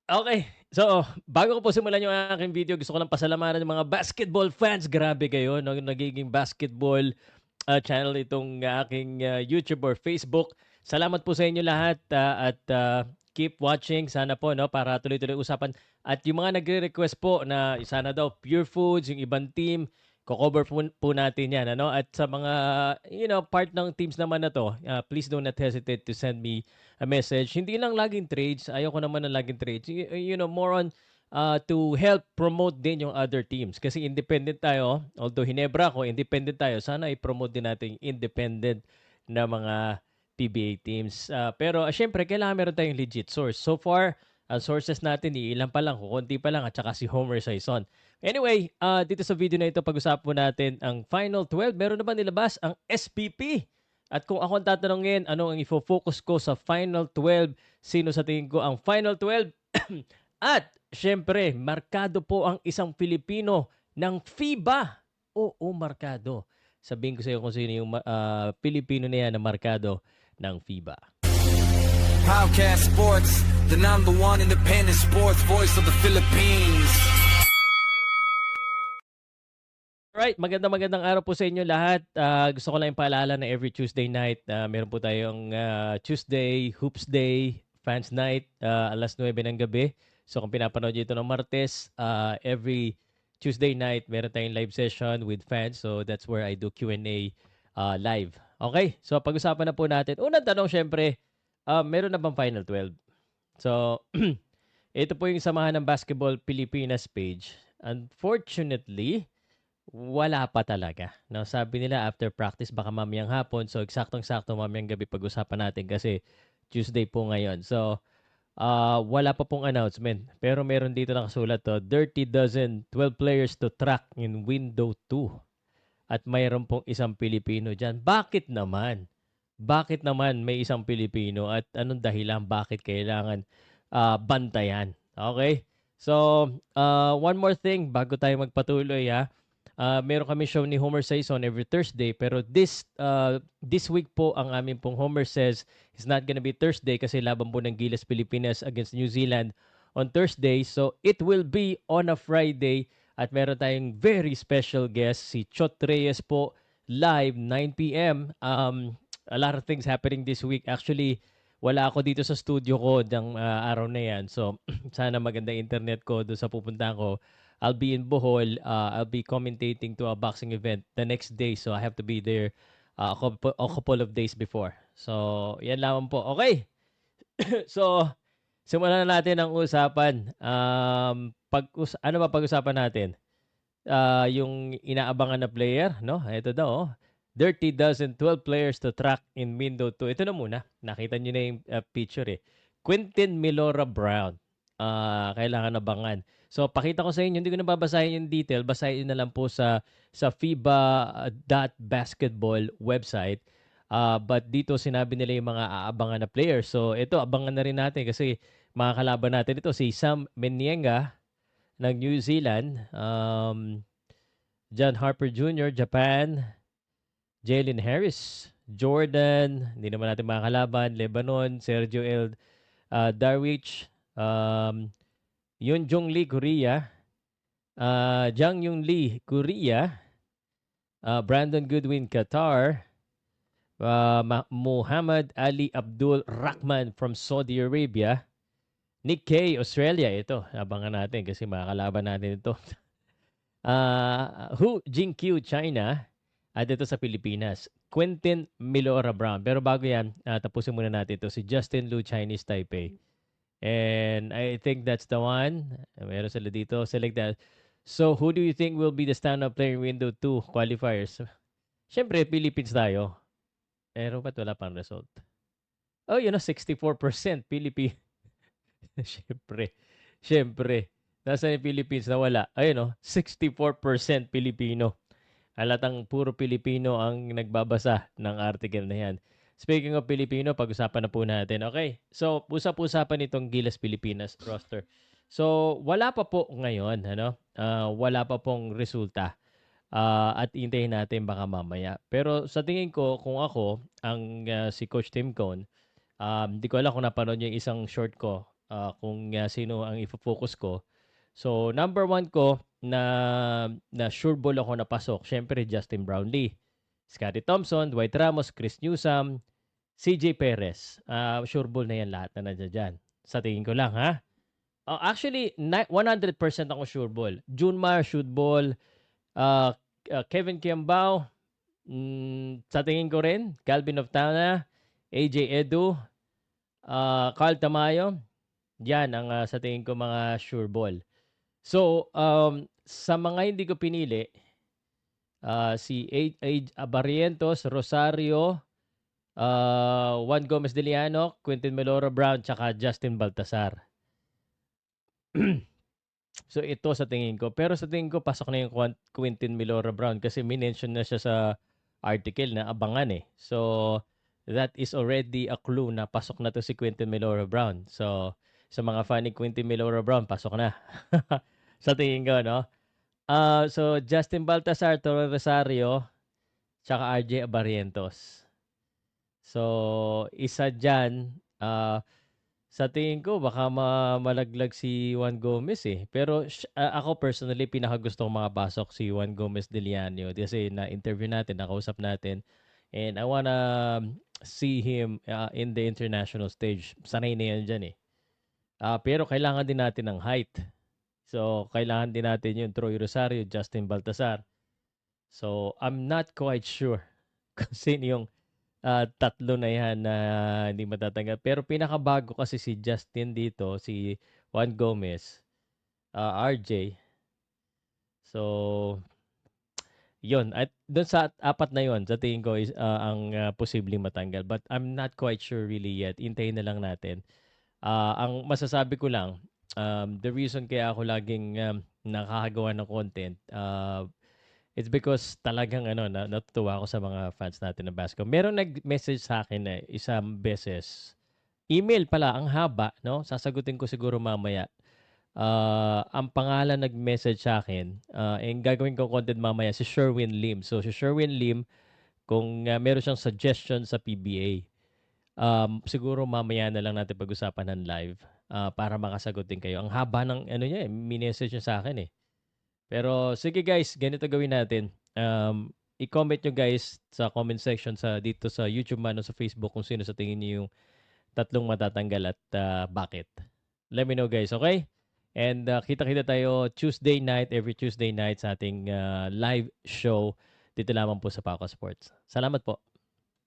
Okay. So, bago ko po simulan yung aking video, gusto ko lang pasalamatan yung mga basketball fans. Grabe kayo 'no, yung nagiging basketball, channel itong aking, YouTube or Facebook. Salamat po sa inyo lahat, at keep watching sana po 'no, para tuloy-tuloy usapan. At yung mga nagre-request po na sana daw Pure Foods, yung ibang team, ko-cover po natin 'yan ano. At sa mga, part ng teams naman na 'to, please do not hesitate to send me a message. Hindi lang laging trades, ayoko naman ng laging trades. More on to help promote din yung other teams. Kasi independent tayo, although Hinebra ko, independent tayo, sana i-promote din natin yung independent na mga PBA teams. Pero syempre, kailangan meron tayong legit source. So far, ang sources natin, ilan pa lang, kukunti pa lang, at saka si Homer Sison. Anyway, dito sa video na ito, pag-usapan po natin ang Final 12. Meron na ba nilabas ang SPP? At kung ako ang tatanungin, ano ang ifo-focus ko sa Final 12, sino sa tingin ko ang Final 12? At siyempre, markado po ang isang Pilipino ng FIBA. Oo, markado. Sabihin ko sa iyo kung sino yung Pilipino na yan na markado ng FIBA. Podcast Sports, the number one independent sports voice of the Philippines. Alright, magandang araw po sa inyo lahat. Gusto ko lang ipaalala na every Tuesday night, meron po tayong Tuesday Hoops Day Fans Night, 9:00 ng gabi. So kung pinapanood niyo ito ng Martes, every Tuesday night meron tayong live session with fans. So that's where I do Q&A live. Okay, so pag-usapan na po natin. Unang tanong syempre, meron na bang Final 12? So ito po yung Samahan ng Basketball Pilipinas page. Unfortunately, wala pa talaga 'no. Sabi nila after practice baka mamayang hapon. So, eksaktong-sakto mamayang gabi pag-usapan natin kasi Tuesday po ngayon. So, wala pa pong announcement. Pero meron dito nakasulat 'to, Dirty Dozen, 12 players to track in window 2. At mayroon pong isang Pilipino diyan. Bakit naman? Bakit naman may isang Pilipino at anong dahilan bakit kailangan, bantayan? Okay. So, one more thing bago tayo magpatuloy, meron kami show ni Homer Says on every Thursday, pero this week po ang amin pong Homer Says is not gonna be Thursday kasi laban po ng Gilas Pilipinas against New Zealand on Thursday. So, it will be on a Friday at meron tayong very special guest, si Chot Reyes po, live 9 p.m. A lot of things happening this week. Actually, wala ako dito sa studio ko ng araw na yan. So, sana maganda internet ko doon sa pupuntahan ko. I'll be in Bohol. I'll be commentating to a boxing event the next day. So, I have to be there a couple of days before. So, yan lamang po. Okay. So, simulan na natin ang usapan. Ano ba pag-usapan natin? Yung inaabangan na player, no? Ito daw, oh. Dirty Dozen, 12 players to track in window 2. Ito na muna. Nakita niyo na yung picture eh. Quentin Milora Brown. Kailangan abangan. So, pakita ko sa inyo, hindi ko na babasahin yung detail. Basahin na lang po sa FIBA.basketball website. But dito sinabi nila yung mga aabangan na players. So, ito, abangan na rin natin kasi makakalaban natin ito si Sam Menienga ng New Zealand, John Harper Jr., Japan, Jalen Harris, Jordan, hindi naman natin makakalaban, Lebanon, Sergio Darwich, Yun Jong Lee, Korea, Jang Yun Lee, Korea, Brandon Goodwin, Qatar, Muhammad Ali Abdul Rahman from Saudi Arabia, Nick Kay, Australia. Ito, abangan natin kasi makakalaban natin ito. Hu Jingqiu, China. At ito sa Pilipinas, Quentin Milora Brown. Pero bago yan, tapusin muna natin ito. Si Justin Lu, Chinese Taipei. And I think that's the one. Meron sila dito. Select that. So, who do you think will be the stand-up player in window 2 qualifiers? Siyempre, Philippines tayo. Pero ba't wala pang result? Oh, 64% Philippines. Siyempre. Siyempre. Nasa yung Philippines na wala. Ayun, 64% Pilipino. Halatang puro Pilipino ang nagbabasa ng article na yan. Speaking of Pilipino, pag-usapan na po natin. Okay, so usap-usapan itong Gilas Pilipinas roster. So wala pa po ngayon, wala pa pong resulta. At hintayin natin baka mamaya. Pero sa tingin ko, kung ako, si Coach Tim Cone, hindi ko alam kung napanood niyo yung isang short ko kung sino ang ifo-focus ko. So, number 1 ko na sure ball ako na pasok, siyempre Justin Brownlee, Scottie Thompson, Dwight Ramos, Chris Newsome, CJ Perez. Sure ball na yan lahat na nandiyan dyan. Sa tingin ko lang, ha? Actually, 100% ako sure ball. Junmar, shoot ball. Kevin Kiambao, sa tingin ko rin. Calvin Oftana, AJ Edu, Carl Tamayo. Yan ang sa tingin ko mga sure ball. So, sa mga hindi ko pinili, si Barrientos, Rosario, Juan Gomez de Liano, Quintin Meloro Brown, tsaka Justin Baltasar. So, ito sa tingin ko. Pero sa tingin ko, pasok na yung Quintin Meloro Brown kasi minention na siya sa article na abangan eh. So, that is already a clue na pasok na to si Quintin Meloro Brown. So, sa mga fan ni Quintin Meloro Brown, pasok na. Sa tingin ko, no? So, Justin Baltasar, Toro Rosario, tsaka RJ Barrientos. So, isa dyan, sa tingin ko, baka malaglag si Juan Gomez eh. Pero ako personally, pinakagusto kong makapasok si Juan Gomez de Liano kasi na-interview natin, nakausap natin. And I wanna see him in the international stage. Sanay na yan dyan eh. Pero kailangan din natin ng height. So, kailangan din natin yung Troy Rosario, Justin Baltasar. So, I'm not quite sure kung sino yung tatlo na yan na hindi matatanggap. Pero pinakabago kasi si Justin dito, si Juan Gomez, RJ. So, yun. At doon sa apat na yun, sa tingin ko is ang posibleng matanggal. But I'm not quite sure really yet. Intayin na lang natin. Ang masasabi ko lang, the reason kaya ako laging nakakagawa ng content, it's because talagang natutuwa ako sa mga fans natin ng basketball. Meron nag-message sa akin na isang beses. Email pala, ang haba, no? Sasagutin ko siguro mamaya. Ang pangalan nag-message sa akin, and gagawin ko content mamaya, si Sherwin Lim. So, si Sherwin Lim, kung meron siyang suggestion sa PBA, siguro mamaya na lang natin pag-usapan ng live para makasagot din kayo. Ang haba ng niya, message niya sa akin eh. Pero sige guys, ganito gawin natin. I-comment nyo guys sa comment section dito sa YouTube man o sa Facebook kung sino sa tingin niyo yung tatlong matatanggal at bakit. Let me know guys, okay? And kita-kita tayo Tuesday night, every Tuesday night sa ating live show dito lamang po sa Pako Sports. Salamat po.